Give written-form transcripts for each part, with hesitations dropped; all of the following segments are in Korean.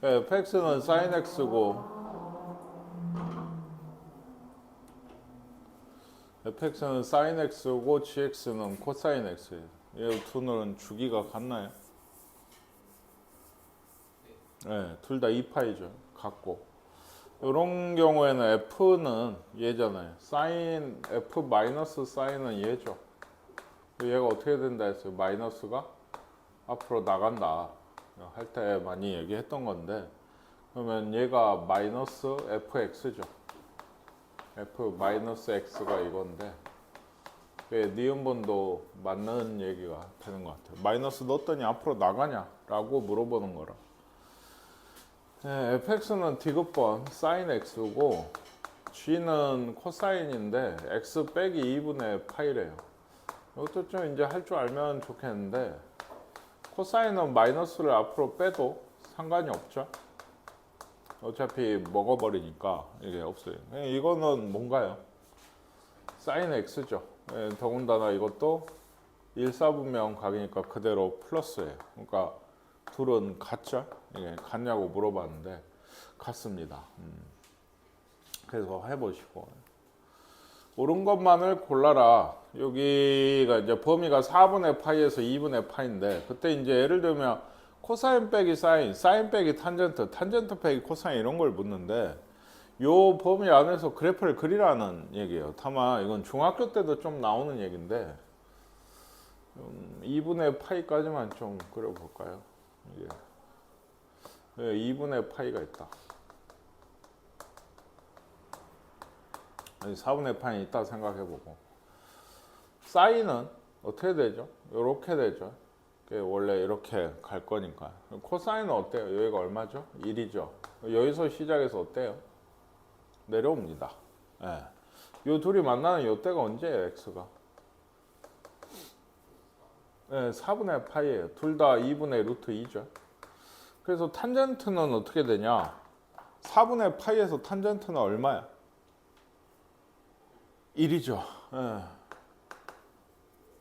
fx는 sin x고 fx는 sin x고 gx는 코사인 x예요. 이 둘은 주기가 같나요? 네, 둘 다 2파이죠. 같고. 이런 경우에는 f는 얘잖아요. sin f 마이너스 sin은 얘죠. 얘가 어떻게 된다 했어요? 마이너스가 앞으로 나간다 할 때 많이 얘기했던 건데, 그러면 얘가 마이너스 fx죠. f 마이너스 x가 이건데, 니은번도 맞는 얘기가 되는 것 같아요. 마이너스 넣었더니 앞으로 나가냐? 라고 물어보는 거라. fx는 디귿번 sin x고 g는 코사인인데 x 빼기 2분의 파이래요. 이것도 좀 이제 할 줄 알면 좋겠는데, 코사인은 마이너스를 앞으로 빼도 상관이 없죠. 어차피 먹어버리니까 이게 없어요. 이거는 뭔가요? sin x죠. 더군다나 이것도 1사분면 각이니까 그대로 플러스예요. 그러니까 둘은 같죠? 이게 같냐고 물어봤는데 같습니다. 그래서 해보시고 옳은 것만을 골라라. 여기가 이제 범위가 4분의 파이에서 2분의 파인데, 그때 이제 예를 들면 코사인 빼기 사인, 사인 빼기 탄젠트, 탄젠트 빼기 코사인 이런 걸 묻는데, 요 범위 안에서 그래프를 그리라는 얘기예요. 다만 이건 중학교 때도 좀 나오는 얘기인데 2분의 파이까지만 좀 그려볼까요? 이게 2분의 파이가 있다. 아니 4분의 파이 있다 생각해보고, 사인은 어떻게 되죠? 이렇게 되죠. 원래 이렇게 갈 거니까. 코사인은 어때요? 여기가 얼마죠? 1이죠. 여기서 시작해서 어때요? 내려옵니다. 예. 요 둘이 만나는 요 때가 언제예요? x가 4분의 파이예요. 둘 다 2분의 루트 2죠. 그래서 탄젠트는 어떻게 되냐? 4분의 파이에서 탄젠트는 얼마야? 1이죠. 예.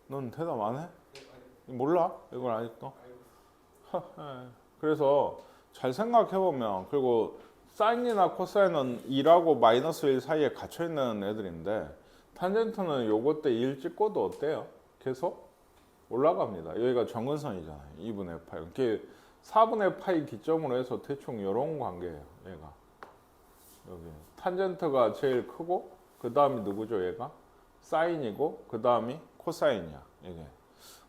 넌 대답 안 해? 몰라? 이걸 아직도? 그래서 잘 생각해보면, 그리고 사인이나 코사인은 2하고 마이너스 1 사이에 갇혀있는 애들인데, 탄젠트는 요거 때 1 찍고도 어때요? 계속 올라갑니다. 여기가 정근선이잖아요. 2분의 파이. 이렇게 4분의 파이 기점으로 해서 대충 이런 관계예요. 얘가 여기 탄젠트가 제일 크고, 그 다음이 누구죠? 얘가 사인이고, 그 다음이 코사인이야. 이게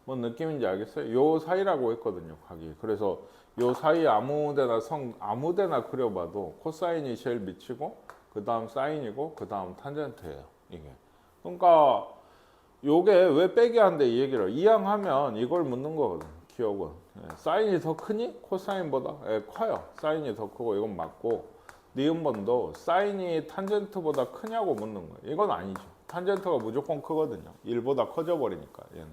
뭔 느낌인지 알겠어요? 요 사이라고 했거든요, 각이. 그래서 요 사이 아무데나 그려봐도 코사인이 제일 미치고, 그 다음 사인이고, 그 다음 탄젠트예요. 이게. 그러니까 요게 왜 빼기 한데 이 얘기를 이항하면 이걸 묻는 거거든. 기억은 사인이 더 크니 코사인보다 커요. 사인이 더 크고 이건 맞고, 니은번도 사인이 탄젠트보다 크냐고 묻는 거예요. 이건 아니죠. 탄젠트가 무조건 크거든요. 1보다 커져 버리니까. 얘는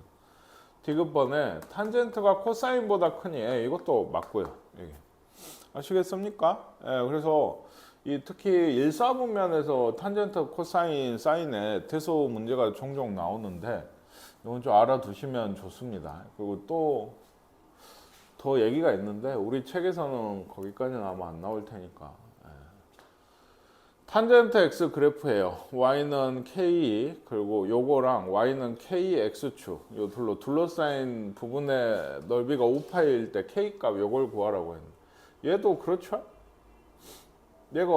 디귿번에 탄젠트가 코사인보다 크니 이것도 맞고요. 이게. 아시겠습니까? 그래서 특히 1사분면에서 탄젠트, 코사인, 사인의 대소 문제가 종종 나오는데 이건 좀 알아두시면 좋습니다. 그리고 또 더 얘기가 있는데 우리 책에서는 거기까지는 아마 안 나올 테니까. 탄젠트 x 그래프예요. y는 k, 그리고 요거랑 y는 kx축, 요 둘로 둘러싸인 부분의 넓이가 5파일 때 k 값 요걸 구하라고 했는데, 얘도 그렇죠? 얘가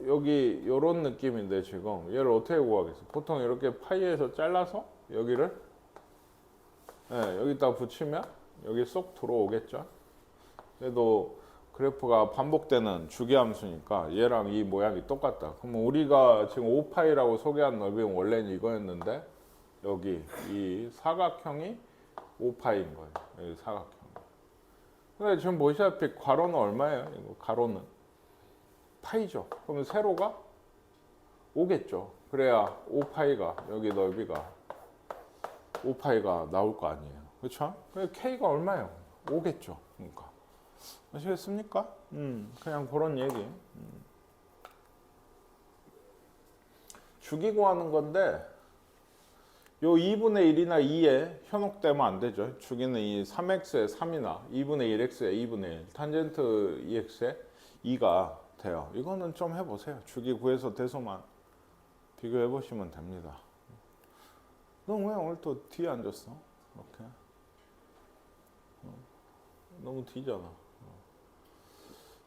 여기 요런 느낌인데 지금 얘를 어떻게 구하겠어? 보통 이렇게 파이에서 잘라서 여기를 여기다 붙이면 여기 쏙 들어오겠죠? 얘도 그래프가 반복되는 주기함수니까 얘랑 이 모양이 똑같다. 그러면 우리가 지금 5파이라고 소개한 넓이는 원래는 이거였는데, 여기 이 사각형이 5파이인 거예요. 여기 사각형. 근데 지금 보시다시피 괄호는 얼마예요? 이거 가로는 파이죠. 그러면 세로가 5겠죠. 그래야 5파이가, 여기 넓이가 5파이가 나올 거 아니에요. 그렇죠? K가 얼마예요? 5겠죠. 그러니까. 아시겠습니까? 그냥 그런 얘기. 주기 구하는 건데, 요 2분의 1이나 2에 현혹되면 안 되죠. 주기는 이 3x에 3이나 2분의 1x에 2분의 1, 탄젠트 2x에 2가 돼요. 이거는 좀 해보세요. 주기 구해서 대소만 비교해 보시면 됩니다. 너 왜 오늘 또 뒤에 앉았어? 이렇게 너무 뒤잖아.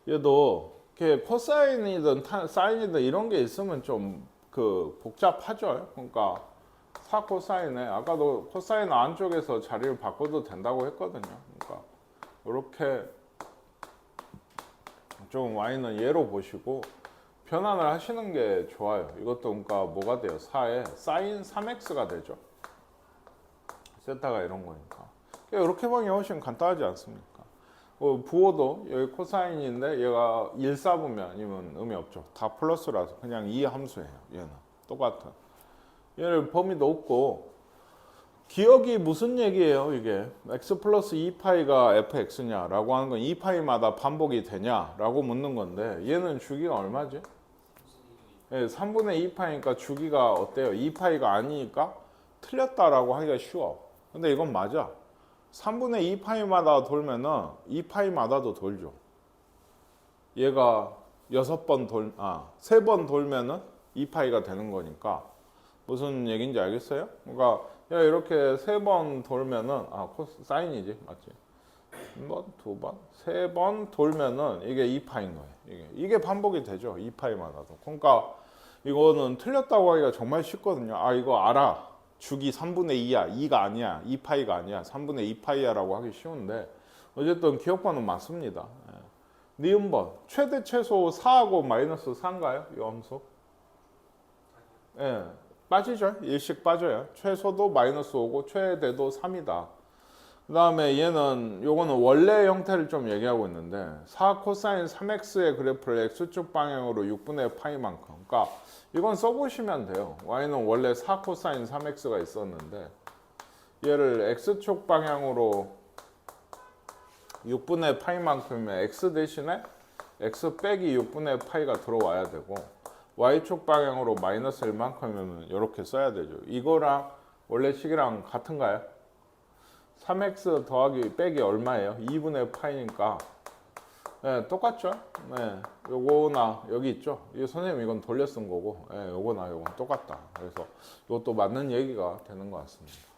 얘도 이렇게 코사인이든 사인이든 이런 게 있으면 좀 그 복잡하죠. 그러니까 4코사인에 아까도 코사인 안쪽에서 자리를 바꿔도 된다고 했거든요. 그러니까 이렇게 좀 y는 얘로 보시고 변환을 하시는 게 좋아요. 이것도 그러니까 뭐가 돼요? 4에 사인 3x가 되죠. 세타가 이런 거니까. 이렇게 보면 훨씬 간단하지 않습니까? 부호도 여기 코사인인데 얘가 1, 4부면 이건 의미 없죠. 다 플러스라서 그냥 이 함수예요. 얘는 똑같은. 얘를 범위도 없고 기억이 무슨 얘기예요? 이게 x 플러스 2파이가 fx냐라고 하는 건 2파이마다 반복이 되냐라고 묻는 건데 얘는 주기가 얼마지? 네, 3분의 2파이니까 주기가 어때요? 2파이가 아니니까 틀렸다라고 하기가 쉬워. 근데 이건 맞아. 3분의 2파이마다 돌면은 2파이마다도 돌죠. 얘가 3번 돌면은 2파이가 되는 거니까 무슨 얘기인지 알겠어요? 그러니까 이렇게 3번 돌면은 사인이지, 맞지? 한 번, 두 번, 3번 돌면은 이게 2파인 거예요. 이게 반복이 되죠. 2파이마다도. 그러니까 이거는 틀렸다고 하기가 정말 쉽거든요. 이거 알아. 주기 3분의 2야. 2가 아니야. 2파이가 아니야. 3분의 2파이야 라고 하기 쉬운데 어쨌든 기억반은 맞습니다. 니은번 최대 최소 4하고 마이너스 4인가요? 이 함수? 예, 빠지죠. 일씩 빠져요. 최소도 마이너스 5고 최대도 3이다. 그 다음에 얘는 요거는 원래 형태를 좀 얘기하고 있는데 4 코사인 3x의 그래프를 x축 방향으로 6분의 파이만큼. 그러니까 이건 써보시면 돼요. y는 원래 4 코사인 3x가 있었는데 얘를 x축 방향으로 6분의 파이만큼이면 x 대신에 x 빼기 6분의 파이가 들어와야 되고 y축 방향으로 마이너스 1만큼이면 이렇게 써야 되죠. 이거랑 원래 식이랑 같은가요? 3x 더하기 빼기 얼마예요? 2분의 파이니까 네, 똑같죠? 네, 요거나 여기 있죠? 이 선생님 이건 돌려 쓴 거고 네, 요거나 요건 똑같다. 그래서 이것도 맞는 얘기가 되는 것 같습니다.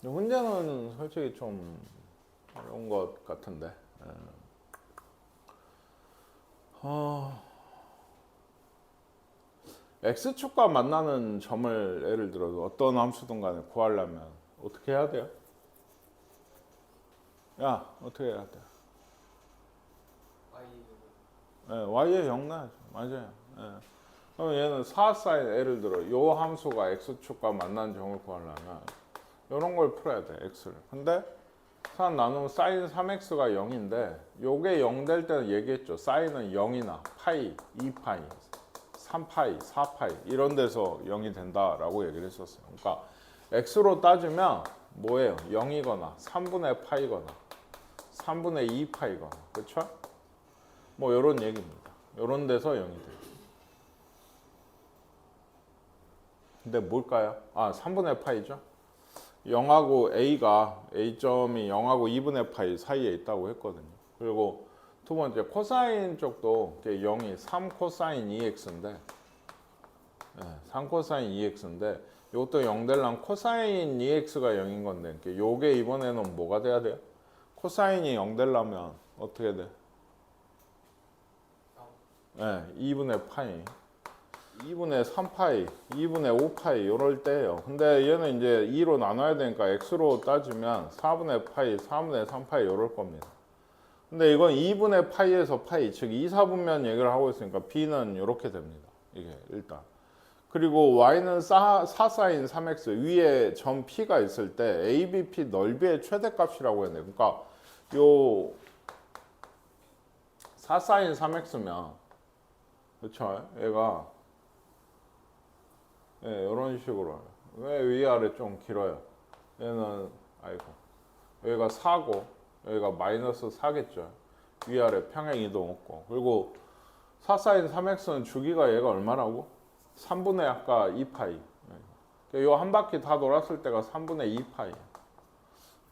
문제는 솔직히 좀 어려운 것 같은데 x축과 만나는 점을 예를 들어서 어떤 함수든 간에 구하려면 어떻게 해야 돼요? 어떻게 해야 돼? y에 0 나야죠. 맞아요. 그럼 얘는 4사인 예를 들어 이 함수가 x축과 만나는 점을 구하려면 이런 걸 풀어야 돼. x를. 근데 4 나누면 사인 3x가 0인데 요게 0 될 때는 얘기했죠. 사인은 0이나 파이, 2파이, 3파이, 4파이 이런 데서 0이 된다라고 얘기를 했었어요. 그러니까 x로 따지면 뭐예요? 0이거나 3분의 파이거나 3분의 2파이거나 그렇죠? 뭐 이런 얘기입니다. 이런 데서 0이 돼요. 근데 뭘까요? 3분의 파이죠. 0하고 a가 a점이 0하고 2분의 파이 사이에 있다고 했거든요. 그리고 두 번째 코사인 쪽도 0이 3 코사인 2x인데 3 코사인 2x인데 이것도 0 되려면 코사인 2x가 0인 건데 요게 이번에는 뭐가 돼야 돼요? 코사인이 0 되려면 어떻게 돼? 2분의 파이 2분의 3파이, 2분의 5파이 이럴 때예요. 근데 얘는 이제 2로 나눠야 되니까 x로 따지면 4분의 파이, 4분의 3파이 이럴 겁니다. 근데 이건 2분의 파이에서 파이, 즉 2, 4분면 얘기를 하고 있으니까 b는 이렇게 됩니다. 이게 일단. 그리고 y는 4사인 3x 위에 점 p가 있을 때 abp 넓이의 최대값이라고 했네요. 그러니까 요 4사인 3x면 그렇죠? 얘가 이런 식으로 왜 위아래 좀 길어요? 얘는 여기가 4고 여기가 마이너스 4겠죠. 위아래 평행 이동 없고 그리고 4사인 3x는 주기가 얘가 얼마라고? 3분의 아까 2파이 요 한 바퀴 다 돌았을 때가 3분의 2파이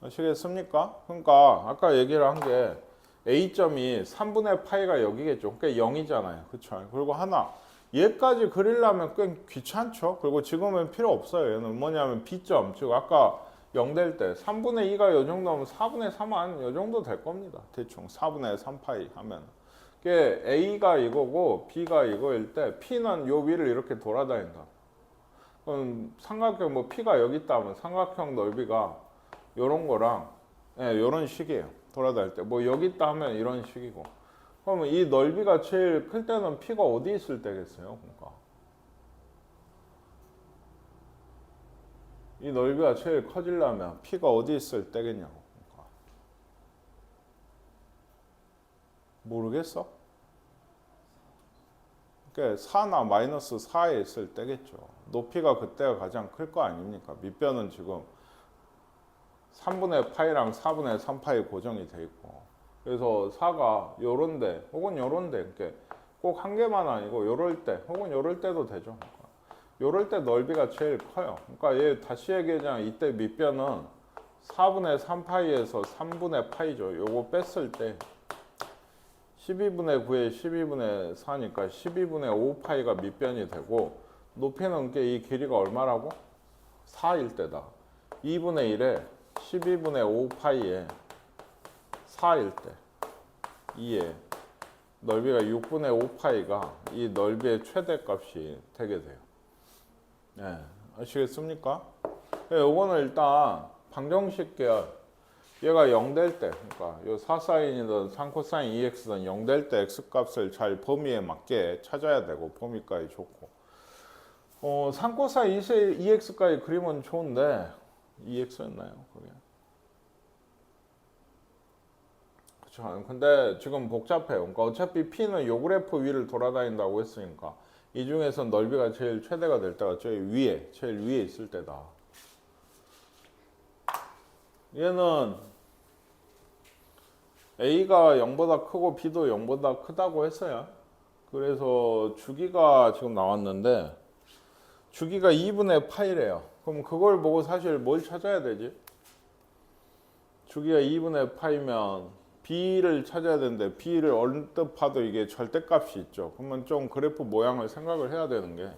아시겠습니까? 그러니까 아까 얘기를 한 게 A점이 3분의 파이가 여기겠죠. 그러니까 0이잖아요. 그렇죠? 그리고 하나 얘까지 그리려면 꽤 귀찮죠. 그리고 지금은 필요 없어요. 얘는 뭐냐면 B점, 즉 아까 0 될 때 3분의 2가 이 정도면 4분의 3한 이 정도 될 겁니다. 대충 4분의 3파이 하면. 그게 A가 이거고 B가 이거일 때 P는 요 위를 이렇게 돌아다닌다. 그럼 삼각형 뭐 P가 여기 있다면 삼각형 넓이가 요런 거랑 요런 식이에요. 돌아다닐 때. 뭐 여기 있다 하면 이런 식이고. 그러면 이 넓이가 제일 클 때는 P가 어디 있을 때겠어요? 그러니까. 이 넓이가 제일 커지려면 P가 어디 있을 때겠냐고. 그러니까. 모르겠어? 그러니까 4나 마이너스 4에 있을 때겠죠. 높이가 그때가 가장 클 거 아닙니까? 밑변은 지금 3분의 파이랑 4분의 3파이 고정이 돼 있고. 그래서 4가 요런데 혹은 요런데 그러니까 꼭 한 개만 아니고 요럴 때 혹은 요럴 때도 되죠. 요럴 때 넓이가 제일 커요. 그러니까 얘 다시 얘기하자면 이때 밑변은 4분의 3파이에서 3분의 파이죠. 요거 뺐을 때 12분의 9에 12분의 4니까 12분의 5파이가 밑변이 되고 높이는 이 길이가 얼마라고? 4일 때다. 2분의 1에 12분의 5파이에 4일 때 2에 넓이가 6분의 5파이가 이 넓이의 최대값이 되게 돼요. 네, 아시겠습니까? 네, 요거는 일단 방정식 계열 얘가 0 될 때, 그러니까 요 4사인이든 3코사인 2x든 0 될 때 x값을 잘 범위에 맞게 찾아야 되고 범위까지 좋고 3코사인 2x까지 그리면 좋은데 2x였나요? 그게? 그렇죠. 근데 지금 복잡해요. 그러니까 어차피 P는 요 그래프 위를 돌아다닌다고 했으니까 이 중에서 넓이가 제일 최대가 될 때가 제일 위에 있을 때다. 얘는 A가 0보다 크고 B도 0보다 크다고 했어요. 그래서 주기가 지금 나왔는데 주기가 2분의 파이래요. 그럼 그걸 보고 사실 뭘 찾아야 되지? 주기가 2분의 파이면 B를 찾아야 되는데 B를 언뜻 봐도 이게 절대값이 있죠. 그러면 좀 그래프 모양을 생각을 해야 되는 게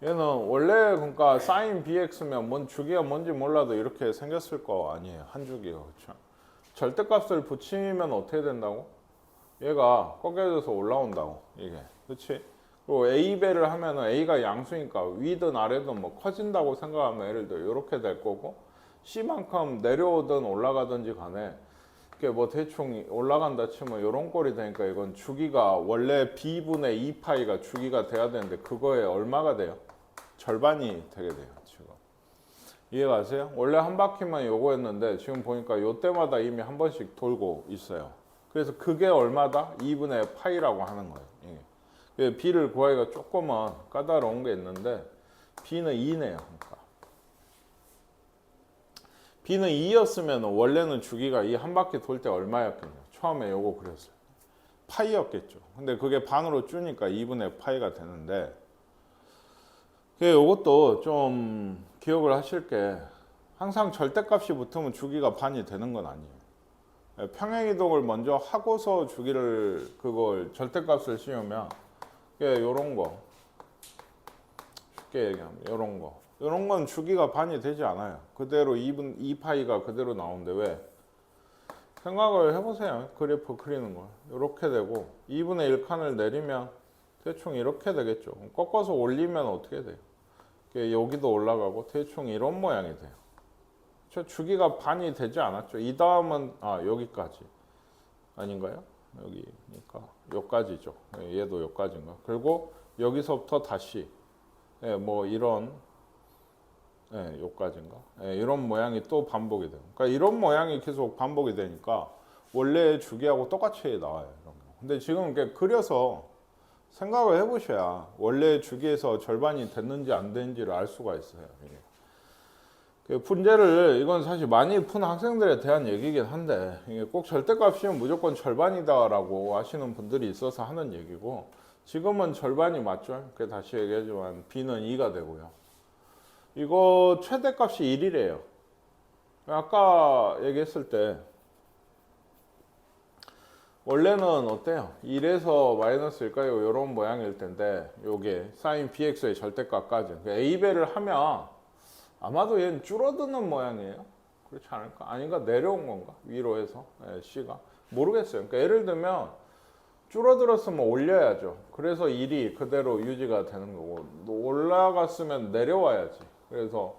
얘는 원래 그러니까 sin bx면 뭔 주기가 뭔지 몰라도 이렇게 생겼을 거 아니에요. 한 주기가. 그렇죠? 절대값을 붙이면 어떻게 된다고? 얘가 꺾여져서 올라온다고. 이게. 그렇지? 그리고 a배를 하면은 a가 양수니까 위든 아래든 뭐 커진다고 생각하면 예를 들어 이렇게 될 거고 c만큼 내려오든 올라가든지 간에 그게 뭐 대충 올라간다 치면 이런 꼴이 되니까 이건 주기가 원래 b분의 2파이가 주기가 돼야 되는데 그거에 얼마가 돼요? 절반이 되게 돼요. 지금 이해가세요? 원래 한 바퀴만 요거였는데 지금 보니까 요때마다 이미 한 번씩 돌고 있어요. 그래서 그게 얼마다? 2분의 파이라고 하는 거예요. 이게. b를 구하기가 조금은 까다로운 게 있는데 b는 2네요. 그러니까 b는 2였으면 원래는 주기가 이 한 바퀴 돌 때 얼마였겠냐? 처음에 요거 그렸어요. 파이였겠죠. 근데 그게 반으로 줄니까 2분의 파이가 되는데 이것도 좀 기억을 하실 게 항상 절대값이 붙으면 주기가 반이 되는 건 아니에요. 평행이동을 먼저 하고서 주기를 그걸 절대값을 씌우면 이런 거 쉽게 얘기하면 이런 건 주기가 반이 되지 않아요. 그대로 2파이가 그대로 나오는데 왜? 생각을 해보세요. 그래프 그리는 걸 이렇게 되고 2분의 1칸을 내리면 대충 이렇게 되겠죠. 꺾어서 올리면 어떻게 돼요? 여기도 올라가고 대충 이런 모양이 돼요. 저 주기가 반이 되지 않았죠. 이 다음은 여기까지 아닌가요? 여기니까 여기까지죠. 얘도 여기까지인가. 그리고 여기서부터 다시 뭐 이런 여기까지인가. 이런 모양이 또 반복이 돼요. 그러니까 이런 모양이 계속 반복이 되니까 원래 주기하고 똑같이 나와요. 이런 거. 근데 지금 이렇게 그려서 생각을 해보셔야 원래 주기에서 절반이 됐는지 안 됐는지를 알 수가 있어요. 이게. 문제를 이건 사실 많이 푼 학생들에 대한 얘기긴 한데 이게 꼭 절대값이면 무조건 절반이다라고 하시는 분들이 있어서 하는 얘기고 지금은 절반이 맞죠. 다시 얘기하지만 b는 2가 되고요. 이거 최대값이 1이래요. 아까 얘기했을 때 원래는 어때요? 1에서 마이너스 1까지 이런 모양일 텐데 요게 사인 bx의 절대값까지 그러니까 a배를 하면 아마도 얘는 줄어드는 모양이에요. 그렇지 않을까? 아닌가? 내려온 건가? 위로 해서 c가 모르겠어요. 그러니까 예를 들면 줄어들었으면 올려야죠. 그래서 1이 그대로 유지가 되는 거고 올라갔으면 내려와야지. 그래서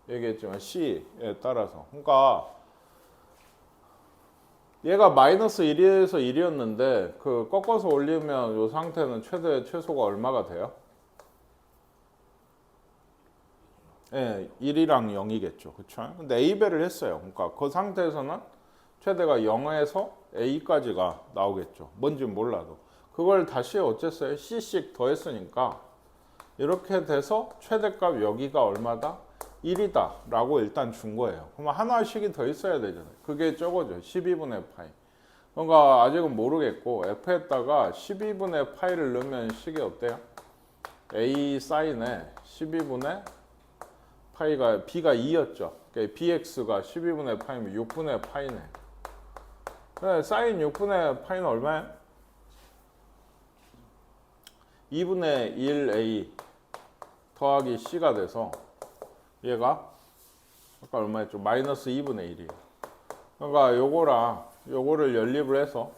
얘기했지만 c에 따라서 그러니까 얘가 마이너스 1에서 1이었는데 그 꺾어서 올리면 이 상태는 최대 최소가 얼마가 돼요? 예, 1이랑 0이겠죠. 그쵸? 근데 a배를 했어요. 그러니까 그 상태에서는 최대가 0에서 a까지가 나오겠죠. 뭔지 몰라도. 그걸 다시 어쨌어요? c씩 더했으니까 이렇게 돼서 최대값 여기가 얼마다? 1이다 라고 일단 준 거예요. 그러면 하나씩이 더 있어야 되잖아요. 그게 저거죠. 12분의 파이. 그러니까 아직은 모르겠고 f에다가 12분의 파이를 넣으면 식이 어때요? a 사인에 12분의 파이가 b가 2였죠. 그러니까 bx가 12분의 파이면 6분의 파이네. 네, 사인 6분의 파이는 얼마예요? 2분의 1a 더하기 c가 돼서 얘가 아까 얼마였죠? 마이너스 2분의 1이에요. 그러니까 요거를 연립을 해서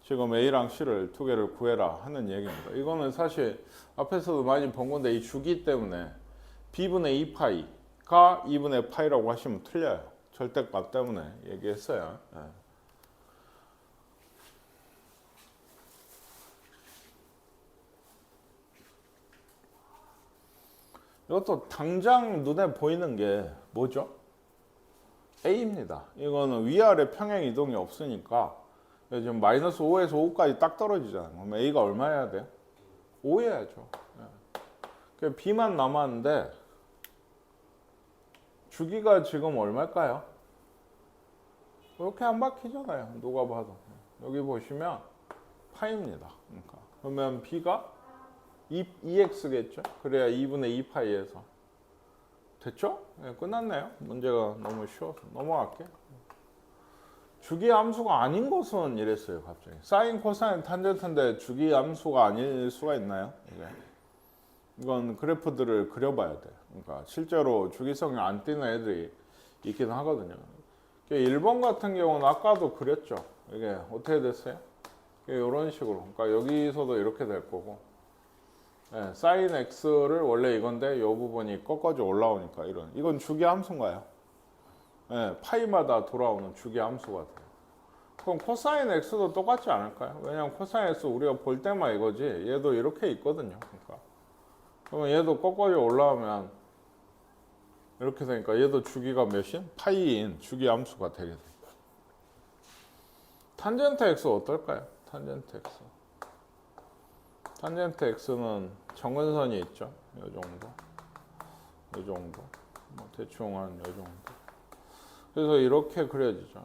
지금 a랑 c를 두 개를 구해라 하는 얘기입니다. 이거는 사실 앞에서도 많이 본 건데 이 주기 때문에 b분의 2파이가 2분의 파이라고 하시면 틀려요. 절대값 때문에 얘기했어요. 네. 이것도 당장 눈에 보이는 게 뭐죠? a입니다. 이거는 위아래 평행 이동이 없으니까 지금 마이너스 5에서 5까지 딱 떨어지잖아요. 그럼 a가 얼마여야 돼요? 5여야죠. 네. b만 남았는데 주기가 지금 얼마일까요? 이렇게 안 바뀌잖아요. 누가 봐도. 여기 보시면 파입니다. 그러면 b가 2x겠죠? 그래야 2분의 2파이에서 됐죠? 네, 끝났네요. 문제가 너무 쉬워서 넘어갈게. 주기 함수가 아닌 것은 이랬어요. 갑자기 사인, 코사인, 탄젠트인데 주기 함수가 아닐 수가 있나요? 이건 그래프들을 그려봐야 돼요. 그러니까 실제로 주기성이 안 띄는 애들이 있긴 하거든요. 1번 같은 경우는 아까도 그렸죠. 이게 어떻게 됐어요? 이런 식으로. 그러니까 여기서도 이렇게 될 거고. 네, 사인 x를 원래 이건데 이 부분이 꺾어져 올라오니까 이건 주기 함수인가요? 네, 파이마다 돌아오는 주기 함수가 돼요. 그럼 코사인 x도 똑같지 않을까요? 왜냐면 코사인 x 우리가 볼 때만 이거지 얘도 이렇게 있거든요. 그러니까 그러면 얘도 꺾어져 올라오면 이렇게 되니까 얘도 주기가 몇인? 파이인 주기 함수가 되게 돼요. 탄젠트 x 어떨까요? 탄젠트 x. 탄젠트 x는 정근선이 있죠. 이 정도. 이 정도. 뭐 대충 한 이 정도. 그래서 이렇게 그려지죠.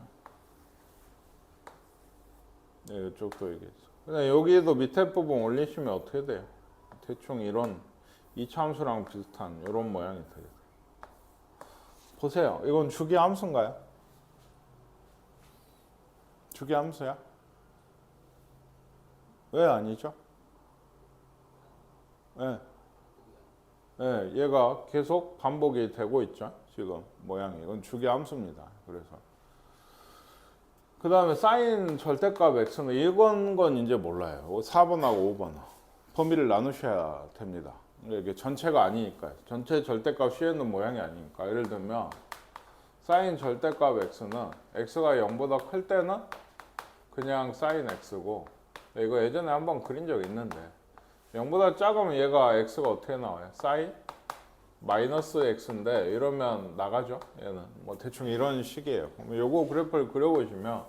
네, 이쪽도 이게 있어. 근데 여기에도 밑에 부분 올리시면 어떻게 돼요? 대충 이런 이차함수랑 비슷한 이런 모양이 되게 돼요. 보세요. 이건 주기 함수인가요? 주기 함수야? 왜 아니죠? 네. 네, 얘가 계속 반복이 되고 있죠. 지금 모양이. 이건 주기 함수입니다. 그래서 그 다음에 사인 절대값 x는 이건 건 이제 몰라요. 4번하고 5번 범위를 나누셔야 됩니다. 이게 전체가 아니니까요. 전체 절대값 C에 있는 모양이 아니니까. 예를 들면 사인 절대값 x는 x가 0보다 클 때는 그냥 사인 x고, 이거 예전에 한번 그린 적 있는데 0보다 작으면 얘가 x가 어떻게 나와요? 사인 마이너스 x인데 이러면 나가죠. 얘는 뭐 대충 이런 식이에요. 그럼 요거 그래프를 그려보시면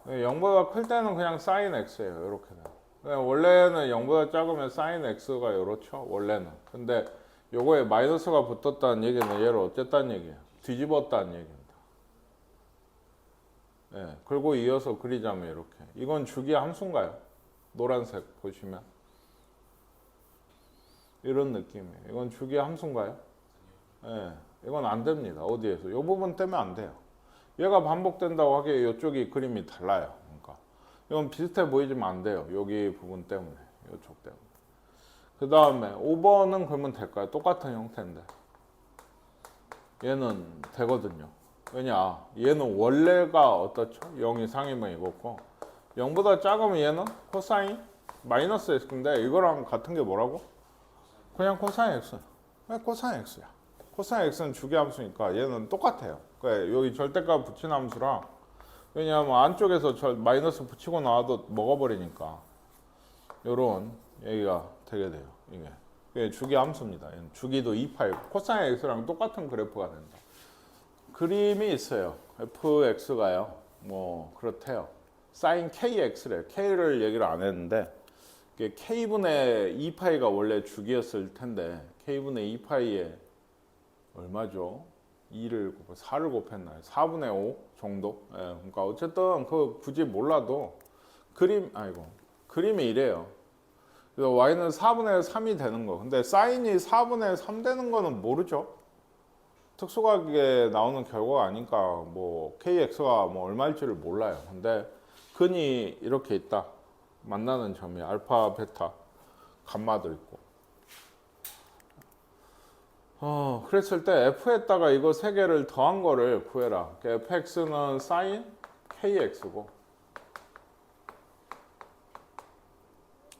0보다 클 때는 그냥 사인 x예요. 이렇게 돼요. 원래는 0보다 작으면 사인 x가 이렇죠. 원래는. 근데 요거에 마이너스가 붙었다는 얘기는 얘를 어쨌다는 얘기예요? 뒤집었다는 얘기입니다. 네, 그리고 이어서 그리자면 이렇게. 이건 주기 함수인가요? 노란색 보시면 이런 느낌이에요. 이건 주기 함수인가요? 네, 이건 안 됩니다. 어디에서? 이 부분 때문에 안 돼요. 얘가 반복된다고 하기에 이쪽이 그림이 달라요. 그러니까 이건 비슷해 보이지만 안 돼요. 여기 부분 때문에, 이쪽 때문에. 그 다음에 5번은 그러면 될까요? 똑같은 형태인데 얘는 되거든요. 왜냐? 얘는 원래가 어떻죠? 0 이상이면 이거고 0보다 작으면 얘는 코사인 마이너스 x인데 이거랑 같은 게 뭐라고? 그냥 코사인 x. 왜 코사인 x야? 코사인 x는 주기함수니까 얘는 똑같아요. 그러니까 여기 절대값 붙인 함수랑 왜냐하면 안쪽에서 마이너스 붙이고 나와도 먹어버리니까 요런 얘기가 되게 돼요. 이게 주기함수입니다. 얘는 주기도 2파이고 코사인 x랑 똑같은 그래프가 된다. 그림이 있어요. fx가요. 뭐 그렇대요. sin kx래. k를 얘기를 안 했는데 k분의 2파이가 원래 주기였을 텐데 k분의 2파이에 얼마죠? 4를 곱했나요? 4분의 5 정도? 예, 그러니까 어쨌든 그 굳이 몰라도 그림이 이래요. 그래서 y는 4분의 3이 되는 거. 근데 사인이 4분의 3 되는 거는 모르죠. 특수각에 나오는 결과가 아니까 뭐 kx가 뭐 얼마일지를 몰라요. 근데 근이 이렇게 있다. 만나는 점이 알파, 베타, 감마도 있고. 그랬을 때 f에다가 이거 세 개를 더한 거를 구해라. fx는 sin kx고.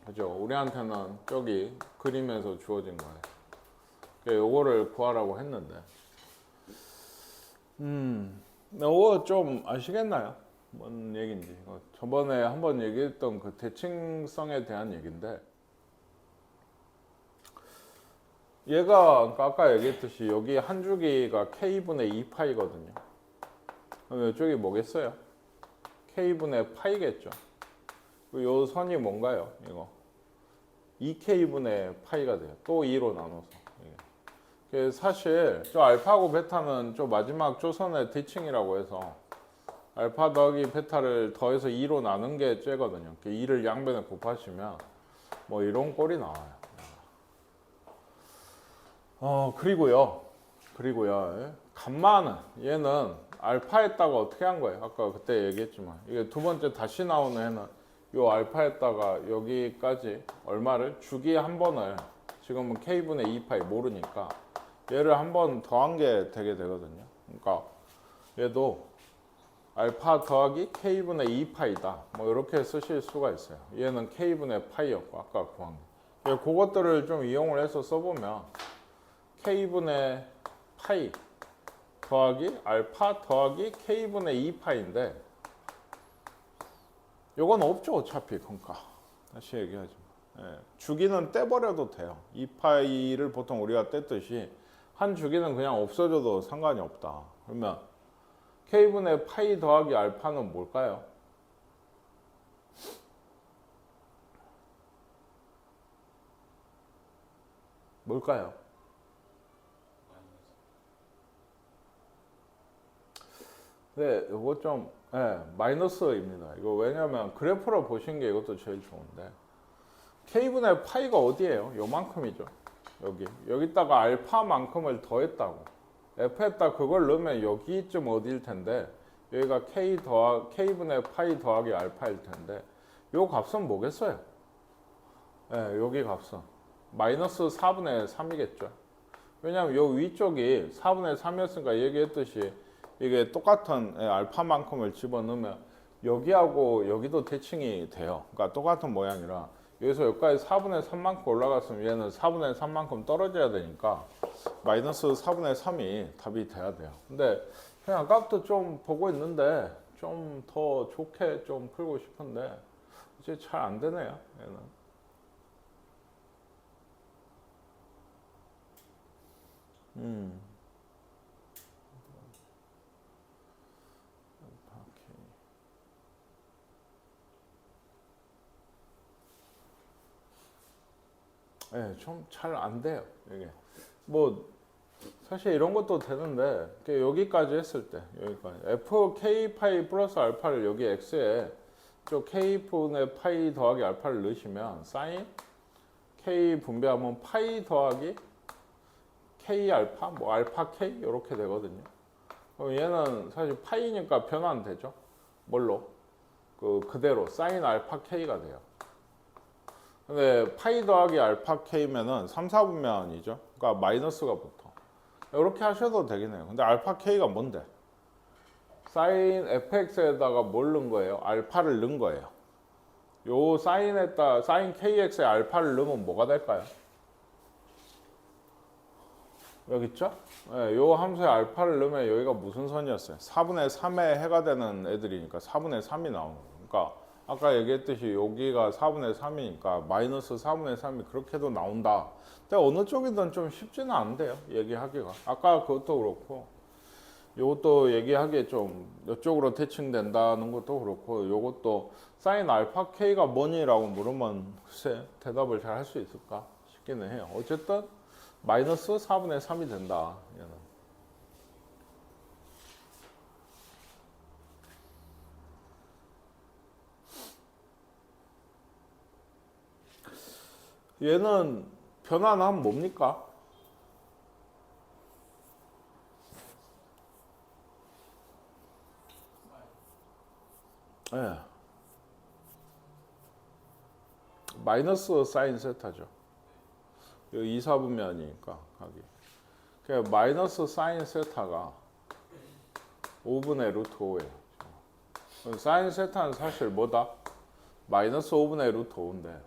그죠? 우리한테는 저기 그림에서 주어진 거예요. 요거를 구하라고 했는데. 이거 좀 아시겠나요? 뭔 얘기인지. 저번에 한번 얘기했던 그 대칭성에 대한 얘기인데 얘가 아까 얘기했듯이 여기 한 주기가 k분의 2파이거든요. 그럼 이쪽이 뭐겠어요? k분의 파이겠죠. 요 선이 뭔가요? 이거 2k분의 파이가 돼요. 또 2로 나눠서. 사실 저 알파하고 베타는 저 마지막 조선의 대칭이라고 해서 알파 더하기 베타를 더해서 2로 나눈 게 째거든요. 2를 양변에 곱하시면 뭐 이런 꼴이 나와요. 그리고요. 감마는 얘는 알파에다가 어떻게 한 거예요? 아까 그때 얘기했지만 이게 두 번째 다시 나오는 애는 요 알파에다가 여기까지 얼마를 주기에 한 번을 지금은 k분의 2파이 모르니까 얘를 한 번 더한 게 되게 되거든요. 그러니까 얘도 알파 더하기 k분의 2파이다. 뭐 이렇게 쓰실 수가 있어요. 얘는 k분의 파이였고 아까 구한 거. 그것들을 좀 이용을 해서 써보면 k분의 파이 더하기 알파 더하기 k분의 2파인데 요건 없죠 어차피. 그러니까 다시 얘기하죠. 주기는 떼버려도 돼요. 2파이를 보통 우리가 뗐듯이 한 주기는 그냥 없어져도 상관이 없다. 그러면 k분의 파이 더하기 알파는 뭘까요? 뭘까요? 네, 이거 좀 마이너스입니다. 이거 왜냐면 그래프로 보신 게 이것도 제일 좋은데 k분의 파이가 어디예요? 요만큼이죠. 여기다가 알파만큼을 더했다고. f에다 그걸 넣으면 여기쯤 어디일 텐데 여기가 k분의 파이 더하기 알파일 텐데 요 값은 뭐겠어요? 여기 값은 마이너스 4분의 3이겠죠. 왜냐하면 요 위쪽이 4분의 3이었으니까 얘기했듯이 이게 똑같은 알파만큼을 집어넣으면 여기하고 여기도 대칭이 돼요. 그러니까 똑같은 모양이라 여기서 여기까지 4분의 3만큼 올라갔으면 얘는 4분의 3만큼 떨어져야 되니까 마이너스 4분의 3이 답이 돼야 돼요. 근데 그냥 아까부터 좀 보고 있는데 좀 더 좋게 좀 풀고 싶은데 이제 잘 안 되네요. 얘는. 좀 잘 안 돼요. 이게 뭐 사실 이런 것도 되는데 여기까지 했을 때 여기까지 fk 파이 플러스 알파를 여기 x에 저 k분의 파이 더하기 알파를 넣으시면 sin k 분배하면 파이 더하기 K 알파, 뭐 알파 K 이렇게 되거든요. 그럼 얘는 사실 파이니까 변화 안 되죠. 뭘로? 그대로 사인 알파 K가 돼요. 근데 파이 더하기 알파 K면은 3, 4분면이죠. 그러니까 마이너스가 붙어. 이렇게 하셔도 되겠네요. 근데 알파 K가 뭔데? 사인 fx에다가 뭘 넣은 거예요? 알파를 넣은 거예요. 요 사인 kx에 알파를 넣으면 뭐가 될까요? 여기 있죠? 네, 요 함수에 알파를 넣으면 여기가 무슨 선이었어요? 4분의 3의 해가 되는 애들이니까 4분의 3이 나오는 거예요. 그러니까 아까 얘기했듯이 여기가 4분의 3이니까 마이너스 4분의 3이 그렇게도 나온다. 근데 어느 쪽이든 좀 쉽지는 않은데요, 얘기하기가. 아까 그것도 그렇고 요것도 얘기하기에 좀 이쪽으로 대칭된다는 것도 그렇고, 요것도 사인 알파 k가 뭐니라고 물으면 글쎄 대답을 잘 할 수 있을까 싶기는 해요. 어쨌든 마이너스 4분의 3이 된다, 얘는 변화는 하면 뭡니까? 예. 마이너스 사인 세타죠. 2, 4분면이니까 각이. 그러니까 마이너스 사인 세타가 5분의 루트 5예요. 사인 세타는 사실 뭐다? 마이너스 5분의 루트 5인데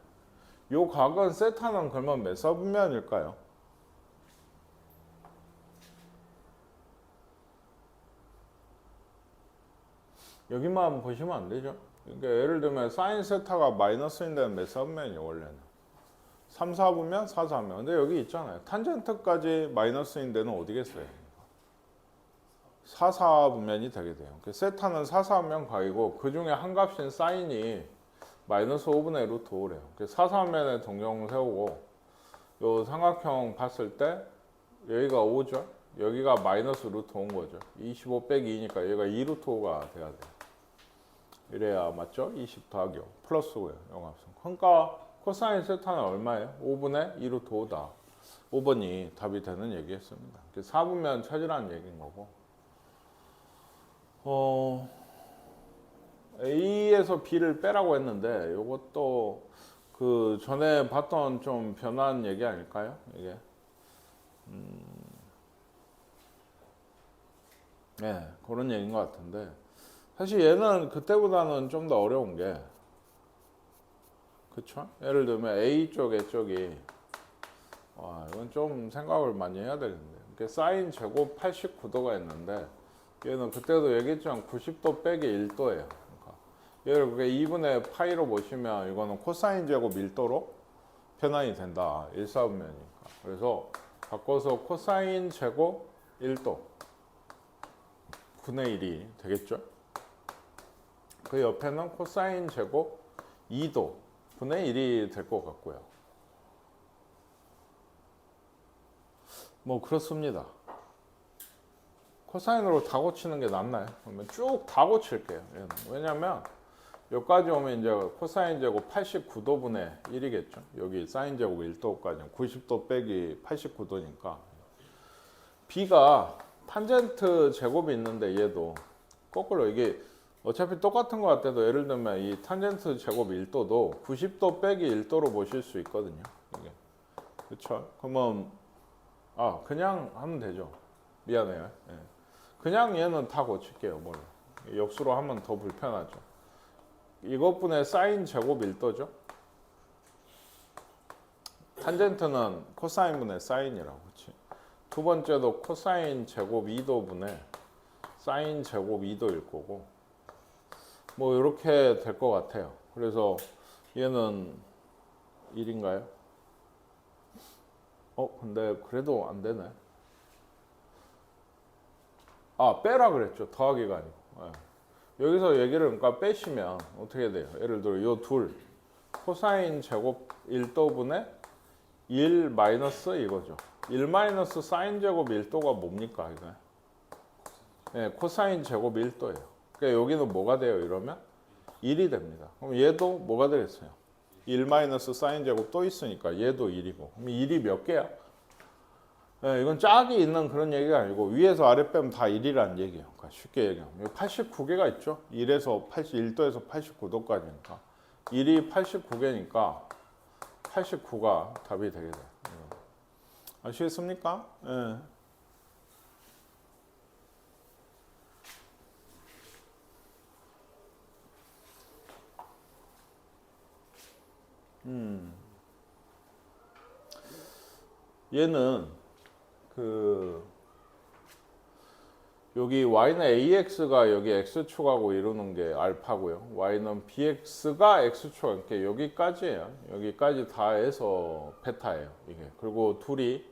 요 각은 세타는 그러면 몇 사분면일까요? 여기만 보시면 안 되죠. 그러니까 예를 들면 사인 세타가 마이너스인데 몇 사분면이에요 원래는? 3, 4분면, 4, 4분면. 근데 여기 있잖아요. 탄젠트까지 마이너스인 데는 어디겠어요? 4, 4분면이 되게 돼요. 세타는 4, 4분면 각이고 그 중에 한 값인 사인이 마이너스 5분의 루트 5래요. 4, 4분면에 동경 세우고 요 삼각형 봤을 때 여기가 5죠. 여기가 마이너스 루트 5인 거죠. 25 빼기 2니까 얘가 2 루트 5가 돼야 돼요. 이래야 맞죠? 20 더하기 5 플러스 5예요. 영합성. 그러니까 코사인 세타는 얼마예요? 5분의 2 루트 5다. 5번이 답이 되는 얘기했습니다. 4분면 찾으라는 얘기인 거고. A에서 B를 빼라고 했는데 이것도 그 전에 봤던 좀 변한 얘기 아닐까요? 이게. 네, 그런 얘기인 것 같은데 사실 얘는 그때보다는 좀 더 어려운 게, 그쵸? 예를 들면 A 쪽이 이건 좀 생각을 많이 해야 되겠는데, 이게 사인 제곱 89도가 있는데 얘는 그때도 얘기했지만 90도 빼기 1도예요. 그러니까 얘를 그게 2분의 파이로 보시면 이거는 코사인 제곱 1도로 변환이 된다. 1사분면이니까. 그래서 바꿔서 코사인 제곱 1도 분의 1이 되겠죠? 그 옆에는 코사인 제곱 2도 분의 1이 될 것 같고요. 뭐 그렇습니다. 코사인으로 다 고치는 게 낫나요? 그러면 쭉 다 고칠게요. 얘는. 왜냐면 여기까지 오면 이제 코사인 제곱 89도분의 1이겠죠. 여기 사인 제곱 1도까지 90도 빼기 89도니까 B가 탄젠트 제곱이 있는데 얘도 거꾸로 이게 어차피 똑같은 것 같아도 예를 들면 이 탄젠트 제곱 1도도 90도 빼기 1도로 보실 수 있거든요. 이게. 그쵸? 그러면 그냥 하면 되죠. 미안해요. 예. 그냥 얘는 다 고칠게요. 뭘로. 역수로 하면 더 불편하죠. 이것분의 사인 제곱 1도죠. 탄젠트는 코사인분의 사인이라고. 그치? 두 번째도 코사인 제곱 2도분의 사인 제곱 2도일 거고, 뭐 이렇게 될 것 같아요. 그래서 얘는 1인가요? 근데 그래도 안 되네. 빼라 그랬죠. 더하기가 아니고. 여기서 얘기를 그러니까 빼시면 어떻게 돼요? 예를 들어 요 둘 코사인 제곱 1도분의 1 마이너스 이거죠. 1 마이너스 사인 제곱 1도가 뭡니까? 이거? 네, 코사인 제곱 1도예요. 그러니까 여기는 뭐가 돼요? 이러면 1이 됩니다. 그럼 얘도 뭐가 되겠어요? 1 마이너스 사인 제곱 또 있으니까 얘도 1이고. 그럼 1이 몇 개야? 예, 이건 짝이 있는 그런 얘기가 아니고 위에서 아래 빼면 다 1이라는 얘기예요. 그러니까 쉽게 얘기하면 89개가 있죠. 1도에서 89도까지니까 1이 89개니까 89가 답이 되게 돼요. 아시겠습니까? 예. 얘는 여기 y는 ax가 여기 x축하고 이루는 게 알파고요. y는 bx가 x축, 그러니까 여기까지예요. 여기까지 다 해서 베타예요. 이게. 그리고 둘이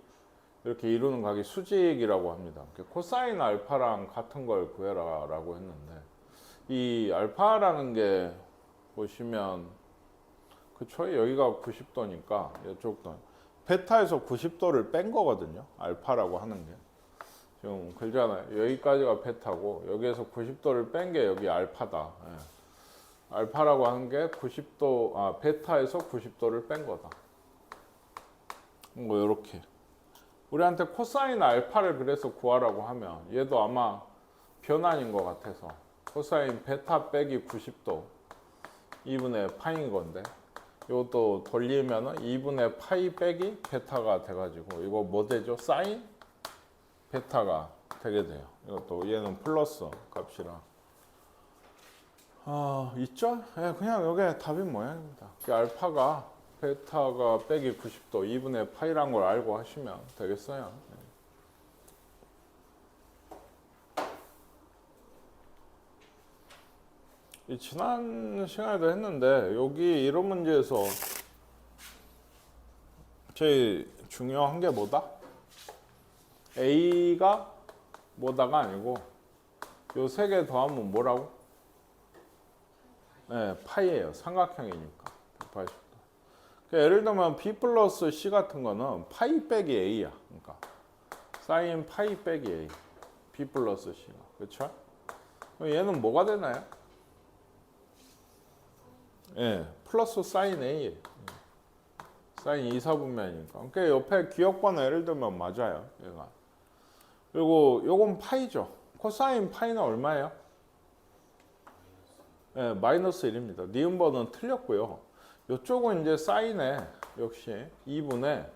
이렇게 이루는 각이 수직이라고 합니다. 코사인 알파랑 같은 걸 구해라라고 했는데 이 알파라는 게 보시면 그쵸? 여기가 90도니까 이쪽도 베타에서 90도를 뺀 거거든요. 알파라고 하는 게. 지금 그러잖아요. 여기까지가 베타고 여기에서 90도를 뺀 게 여기 알파다. 예. 알파라고 하는 게 90도, 베타에서 90도를 뺀 거다. 뭐 이렇게. 우리한테 코사인 알파를 그래서 구하라고 하면 얘도 아마 변환인 것 같아서 코사인 베타 빼기 90도 2분의 파인 건데 이것도 돌리면 2분의 파이 빼기 베타가 돼가지고 이거 뭐 되죠? 사인 베타가 되게 돼요. 이것도 얘는 플러스 값이라 있죠? 예, 그냥 이게 답인 모양입니다. 알파가 베타가 빼기 90도 2분의 파이란 걸 알고 하시면 되겠어요. 이 지난 시간에도 했는데 여기 이런 문제에서 제일 중요한 게 뭐다? A가 뭐다가 아니고 요 세 개 더하면 뭐라고? 네, 파이예요. 삼각형이니까 180도. 예를 들면 B 플러스 C 같은 거는 파이 빼기 A야. 그러니까 사인 파이 빼기 A B 플러스 C가 그렇죠? 얘는 뭐가 되나요? 예, 플러스 사인 A예요. 사인 2, 4분면이니까. 그러니까 옆에 기억번 예를 들면 맞아요. 얘가. 그리고 요건 파이죠. 코사인 파이는 얼마예요? 예, 마이너스 1입니다. 니은번은 틀렸고요. 이쪽은 이제 사인에 역시 2분의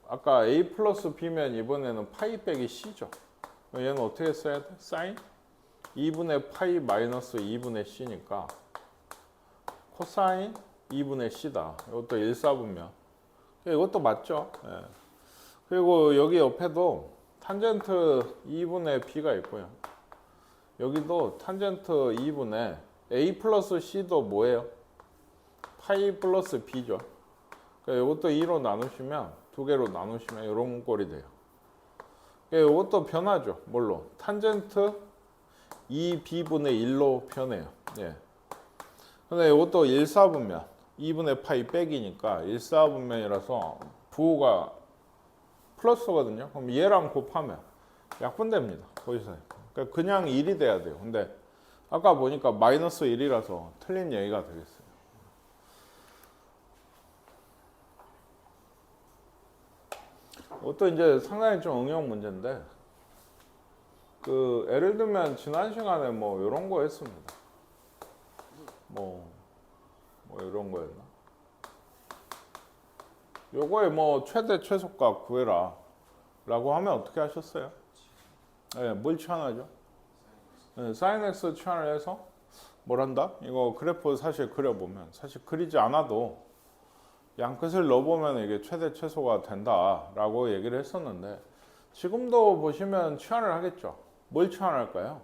아까 A 플러스 B면 이번에는 파이 빼기 C죠. 얘는 어떻게 써야 돼? 사인 2분의 파이 마이너스 2분의 C니까 코사인 2분의 C다. 이것도 1, 4분면. 이것도 맞죠? 예. 그리고 여기 옆에도 탄젠트 2분의 B가 있고요. 여기도 탄젠트 2분의 A 플러스 C도 뭐예요? 파이 플러스 B죠. 그러니까 이것도 2로 나누시면 두 개로 나누시면 이런 꼴이 돼요. 이것도 변하죠. 뭘로? 탄젠트 2B분의 1로 변해요. 예. 근데 이것도 1, 4분면 2분의 파이 빼기니까 1, 4분면이라서 부호가 플러스거든요. 그럼 얘랑 곱하면 약분됩니다. 보이세요? 그러니까 그냥 1이 돼야 돼요. 근데 아까 보니까 마이너스 1이라서 틀린 얘기가 되겠어요. 이것도 이제 상당히 좀 응용 문제인데 예를 들면 지난 시간에 뭐 이런 거 했습니다. 뭐 이런 거였나? 요거에 뭐 최대 최소값 구해라 라고 하면 어떻게 하셨어요? 네, 뭘 치환하죠? 네, sin x 치환을 해서 뭘 한다? 이거 그래프 사실 그려보면 사실 그리지 않아도 양끝을 넣어보면 이게 최대 최소가 된다라고 얘기를 했었는데 지금도 보시면 치환을 하겠죠. 뭘 치환할까요?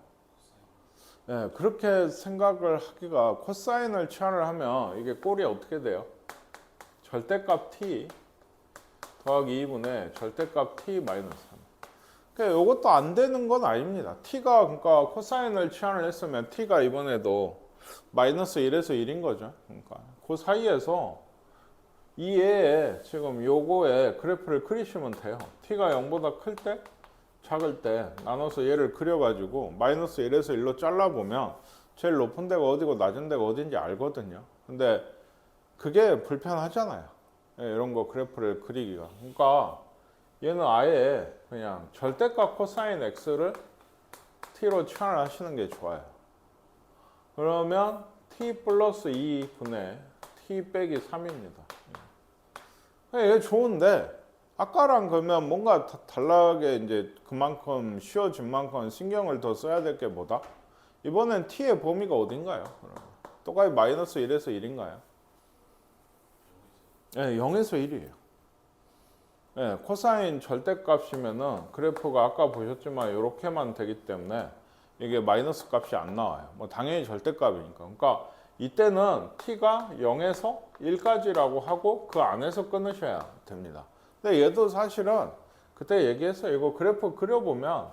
네, 그렇게 생각을 하기가 코사인을 치환을 하면 이게 꼴이 어떻게 돼요? 절대값 t 더하기 2분의 절대값 t 마이너스 3. 그러니까 이것도 안 되는 건 아닙니다. t가 그러니까 코사인을 치환을 했으면 t가 이번에도 마이너스 1에서 1인 거죠. 그러니까 그 사이에서 이 애에 지금 요거에 그래프를 그리시면 돼요. t가 0보다 클 때, 작을 때 나눠서 얘를 그려가지고 마이너스 1에서 1로 잘라보면 제일 높은 데가 어디고 낮은 데가 어딘지 알거든요. 근데 그게 불편하잖아요. 이런 거 그래프를 그리기가. 그러니까 얘는 아예 그냥 절대값 코사인 x를 t로 치환을 하시는 게 좋아요. 그러면 t 플러스 2분의 t 빼기 3입니다. 얘 좋은데 아까랑 그러면 뭔가 달라게 이제 그만큼 쉬워진 만큼 신경을 더 써야 될 게 뭐다? 이번엔 t의 범위가 어딘가요? 똑같이 마이너스 1에서 1인가요? 네, 0에서 1이에요. 네, 코사인 절대값이면은 그래프가 아까 보셨지만 이렇게만 되기 때문에 이게 마이너스 값이 안 나와요. 뭐 당연히 절대값이니까. 그러니까 이때는 t가 0에서 1까지라고 하고 그 안에서 끊으셔야 됩니다. 근데 얘도 사실은 그때 얘기했어요. 이거 그래프 그려보면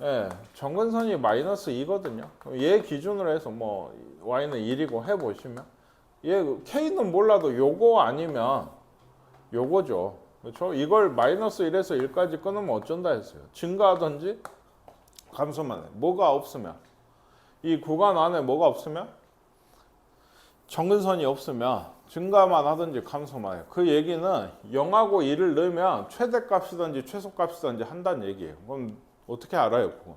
예, 정근선이 마이너스 2거든요. 얘 기준으로 해서 뭐 y는 1이고 해보시면 얘 k는 몰라도 요거 아니면 요거죠. 그렇죠? 이걸 마이너스 1에서 1까지 끊으면 어쩐다 했어요. 증가하든지 감소만 해. 뭐가 없으면 이 구간 안에 뭐가 없으면 정근선이 없으면 증가만 하든지 감소만 해요. 그 얘기는 0하고 1을 넣으면 최대값이든지 최소값이든지 한다는 얘기예요. 그럼 어떻게 알아요? 그건?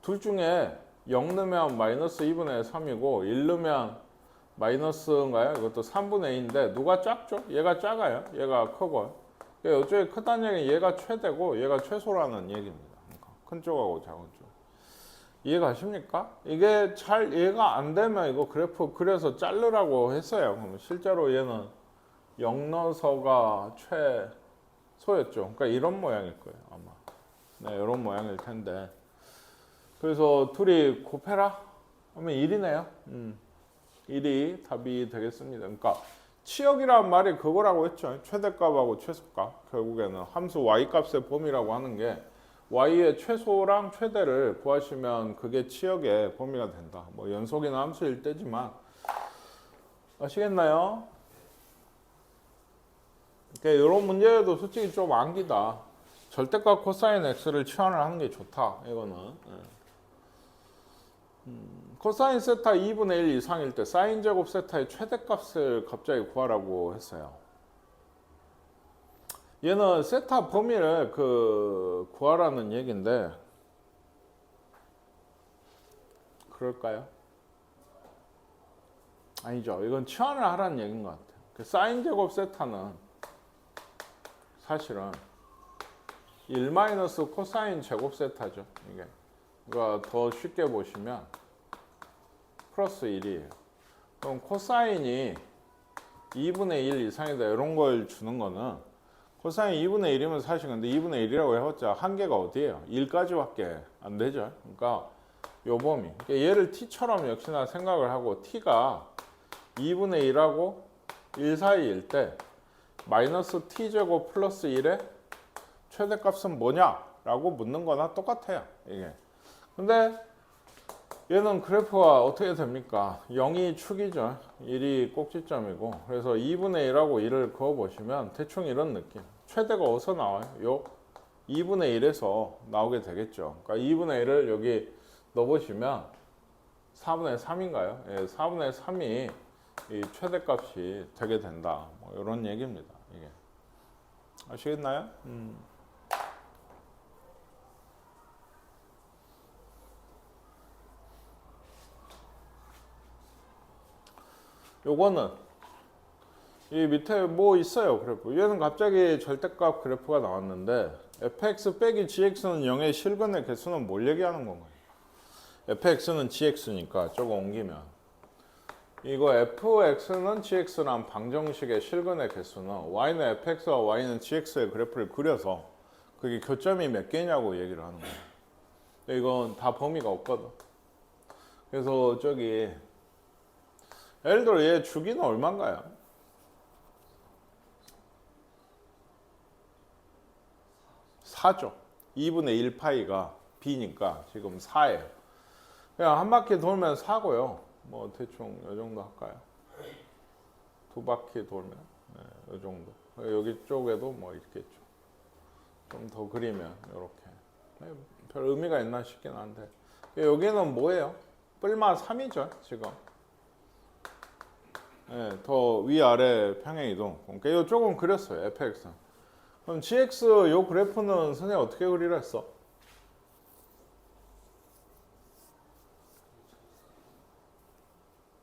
둘 중에 0 넣으면 마이너스 2분의 3이고 1 넣으면 마이너스인가요? 이것도 3분의 2인데 누가 작죠? 얘가 작아요. 얘가 크고. 그러니까 이쪽에 크다는 얘기는 얘가 최대고 얘가 최소라는 얘기입니다. 그러니까 큰 쪽하고 작은 쪽. 이해가십니까? 이게 잘 이해가 안 되면 이거 그래프 그려서 자르라고 했어요. 그럼 실제로 얘는 0 넣어서가 최소였죠. 그러니까 이런 모양일 거예요, 아마. 네, 이런 모양일 텐데. 그래서 둘이 곱해라 하면 1이네요. 1이 답이 되겠습니다. 그러니까 치역이라는 말이 그거라고 했죠. 최대값하고 최소값. 결국에는 함수 y값의 범위라고 하는 게 y의 최소랑 최대를 구하시면 그게 치역의 범위가 된다. 뭐 연속이나 함수일 때지만 아시겠나요? 그러니까 이런 문제도 솔직히 좀 암기다. 절대값 코사인 x를 치환을 하는 게 좋다. 이거는. 코사인 세타 2분의 1 이상일 때 사인 제곱 세타의 최대값을 갑자기 구하라고 했어요. 얘는 세타 범위를 구하라는 얘기인데 그럴까요? 아니죠. 이건 치환을 하라는 얘기인 것 같아요. 사인 제곱 세타는 사실은 1 마이너스 코사인 제곱 세타죠. 이게. 그러니까 더 쉽게 보시면 플러스 1이에요. 그럼 코사인이 2분의 1 이상이다 이런 걸 주는 거는 코사인 2분의 1이면 사실 근데 2분의 1이라고 해봤자 한계가 어디예요? 1까지밖에 안 되죠. 그러니까 요 범위. 그러니까 얘를 t처럼 역시나 생각을 하고 t가 2분의 1하고 1 사이일 때 마이너스 t제곱 플러스 1의 최대값은 뭐냐? 라고 묻는 거나 똑같아요. 이게. 근데 얘는 그래프가 어떻게 됩니까? 0이 축이죠. 1이 꼭지점이고. 그래서 2분의 1하고 1을 그어보시면 대충 이런 느낌. 최대가 어디서 나와요? 요 2분의 1에서 나오게 되겠죠. 그러니까 2분의 1을 여기 넣어보시면 4분의 3인가요? 예, 4분의 3이 이 최대값이 되게 된다. 뭐 이런 얘기입니다. 이게. 아시겠나요? 요거는 이 밑에 뭐 있어요 그래프. 얘는 갑자기 절대값 그래프가 나왔는데 fx 빼기 gx는 0의 실근의 개수는 뭘 얘기하는 건가요? fx는 gx니까 저거 옮기면 이거 fx는 gx란 방정식의 실근의 개수는 y는 fx와 y는 gx의 그래프를 그려서 그게 교점이 몇 개냐고 얘기를 하는 거예요. 근데 이건 다 범위가 없거든. 그래서 저기 예를 들어 얘 주기는 얼마인가요? 4죠. 2분의 1 파이가 b니까 지금 4예요. 그냥 한 바퀴 돌면 4고요. 뭐 대충 이 정도 할까요? 두 바퀴 돌면 네, 이 정도. 여기 쪽에도 뭐 있겠죠. 좀 더 그리면 이렇게. 네, 별 의미가 있나 싶긴 한데 여기는 뭐예요? 뿔마 3이죠 지금. 네, 더 위아래 평행 이동. 그러니까 이거 조금 그렸어요. fx. 그럼 GX 요 그래프는 선생님 어떻게 그리라 했어?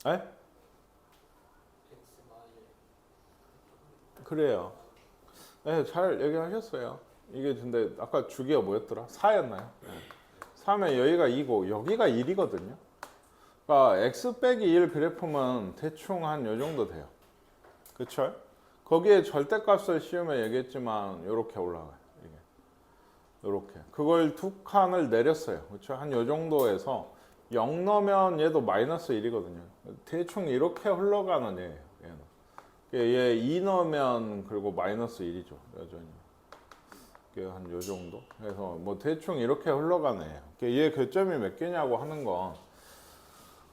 에? 그래요. 네, 잘 얘기하셨어요. 이게 근데 아까 주기가 뭐였더라? 4였나요? 4면 여기가 2고 여기가 1이거든요. 그러니까 x 빼기 1 그래프면 대충 한 요 정도 돼요. 그쵸? 거기에 절대값을 씌우면 얘기했지만 이렇게 올라가요. 이게 이렇게 그걸 두 칸을 내렸어요. 그렇죠? 한 요 정도에서 0 넣으면 얘도 마이너스 1이거든요. 대충 이렇게 흘러가는 얘예요. 얘 2 넣으면 그리고 마이너스 1이죠. 여전히. 한 요 정도. 그래서 뭐 대충 이렇게 흘러가네. 얘 교점이 몇 개냐고 하는 건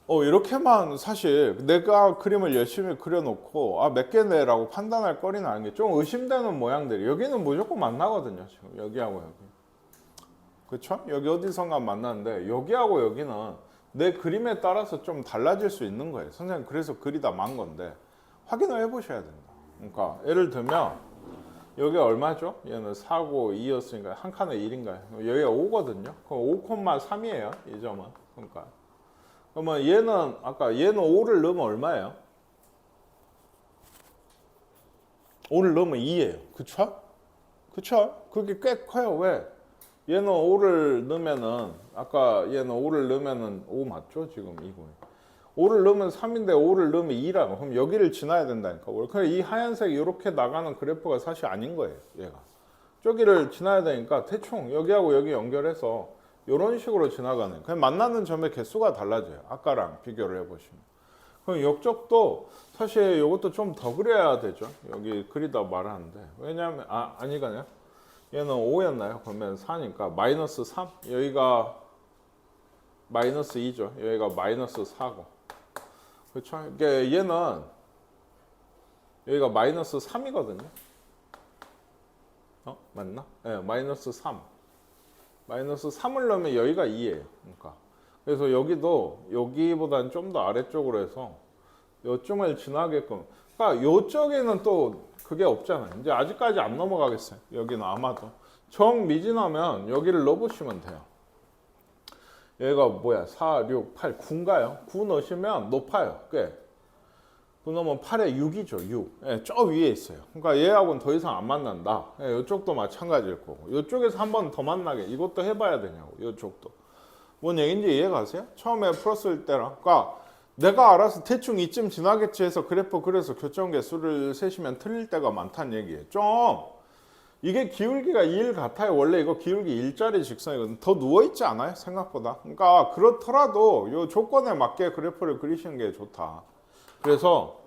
이렇게만 사실 내가 그림을 열심히 그려놓고 몇 개네라고 판단할 거리는 아닌 게 좀 의심되는 모양들이 여기는 무조건 만나거든요. 지금 여기하고 여기. 그쵸? 여기 어디선가 만나는데 여기하고 여기는 내 그림에 따라서 좀 달라질 수 있는 거예요. 선생님 그래서 그리다 만 건데 확인을 해보셔야 된다. 그러니까 예를 들면 여기가 얼마죠? 얘는 4고 2였으니까 한 칸에 1인가요? 여기가 5거든요. 그럼 5,3이에요. 이 점은. 그러니까 그러면 얘는 아까 얘는 5를 넣으면 얼마예요? 5를 넣으면 2예요. 그쵸? 그쵸? 그게 꽤 커요. 왜? 얘는 5를 넣으면은 아까 얘는 5를 넣으면은 5 맞죠? 지금 2고 5를 넣으면 3인데 5를 넣으면 2라고. 그럼 여기를 지나야 된다니까. 그러니까 이 하얀색 이렇게 나가는 그래프가 사실 아닌 거예요. 얘가. 저기를 지나야 되니까 대충 여기하고 여기 연결해서 이런 식으로 지나가는. 그냥 만나는 점의 개수가 달라져요. 아까랑 비교를 해보시면. 그럼 옆쪽도 사실 이것도 좀 더 그려야 되죠. 여기 그리다 말하는데. 왜냐하면 아니가요. 얘는 5였나요? 그러면 4니까 마이너스 3. 여기가 마이너스 2죠. 여기가 마이너스 4고. 그렇죠? 그러니까 얘는 여기가 마이너스 3이거든요. 맞나? 네, 마이너스 3. 마이너스 3을 넣으면 여기가 2예요. 그러니까. 그래서 여기도 여기보다는 좀 더 아래쪽으로 해서 요쯤을 지나게끔. 그러니까 요쪽에는 또 그게 없잖아요. 이제 아직까지 안 넘어가겠어요. 여기는 아마도. 정미진하면 여기를 넣어보시면 돼요. 얘가 뭐야? 4, 6, 8, 9인가요? 9 넣으시면 높아요. 꽤. 9 넣으면 8에 6이죠. 6. 예, 저 위에 있어요. 그러니까 얘하고는 더 이상 안 만난다. 예, 이쪽도 마찬가지일 거고. 이쪽에서 한 번 더 만나게. 이것도 해봐야 되냐고. 이쪽도. 뭔 얘기인지 이해가세요? 처음에 풀었을 때랑. 그러니까 내가 알아서 대충 이쯤 지나겠지 해서 그래프 그래서 교점 개수를 세시면 틀릴 때가 많다는 얘기예요. 좀 이게 기울기가 2일 같아요. 원래 이거 기울기 일자리 직선이거든. 더 누워있지 않아요? 생각보다. 그러니까 그렇더라도 이 조건에 맞게 그래프를 그리시는 게 좋다. 그래서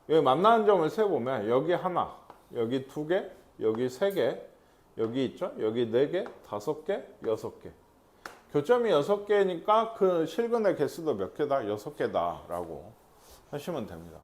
여기 만나는 점을 세보면 여기 하나, 여기 2개, 여기 3개, 여기 있죠? 여기 4개, 5개, 6개. 교점이 6개니까 그 실근의 개수도 몇 개다? 6개다 라고 하시면 됩니다.